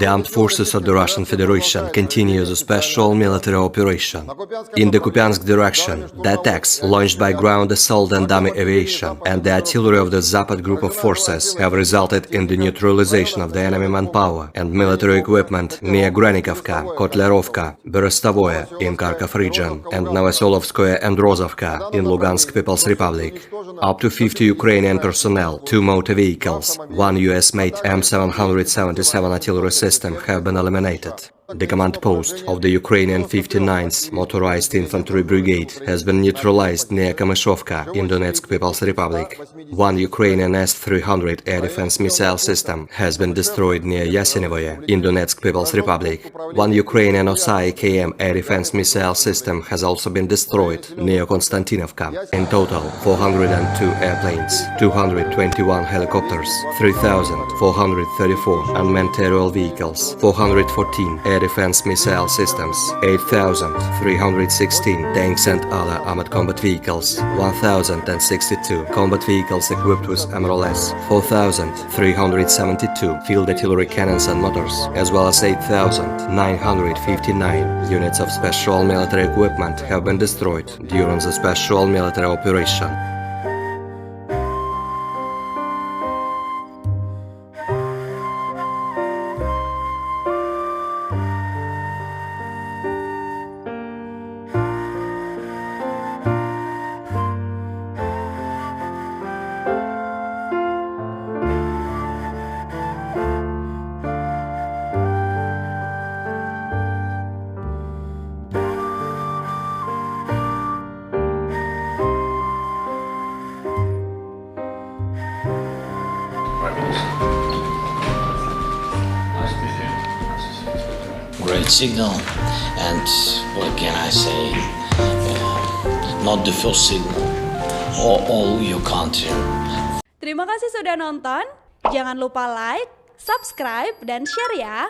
The armed forces of the Russian Federation continue the special military operation. In the Kupiansk direction, the attacks launched by ground assault and dummy aviation and the artillery of the Zapad Group of forces have resulted in the neutralization of the enemy manpower and military equipment near Granikovka, Kotlerovka, Berestovoye in Kharkov region, and Novosolovskoye and Rozovka in Lugansk People's Republic. Up to 50 Ukrainian personnel, 2 motor vehicles, 1 US-made M777 artillery system have been eliminated. The command post of the Ukrainian 59th Motorized Infantry Brigade has been neutralized near Kamyshovka in Donetsk People's Republic. 1 Ukrainian S-300 air defense missile system has been destroyed near Yasenevoye in Donetsk People's Republic. 1 Ukrainian OSA-AKM air defense missile system has also been destroyed near Konstantinovka. In total, 402 airplanes, 221 helicopters, 3,434 unmanned aerial vehicles, 414 air defense missile systems, 8,316 tanks and other armored combat vehicles, 1,062 combat vehicles equipped with MRLS, 4,372 field artillery cannons and motors, as well as 8,959 units of special military equipment have been destroyed during the special military operation. Great signal, and what can I say? Not the first signal. All your country. Terima kasih sudah nonton. Jangan lupa like, subscribe, dan share ya.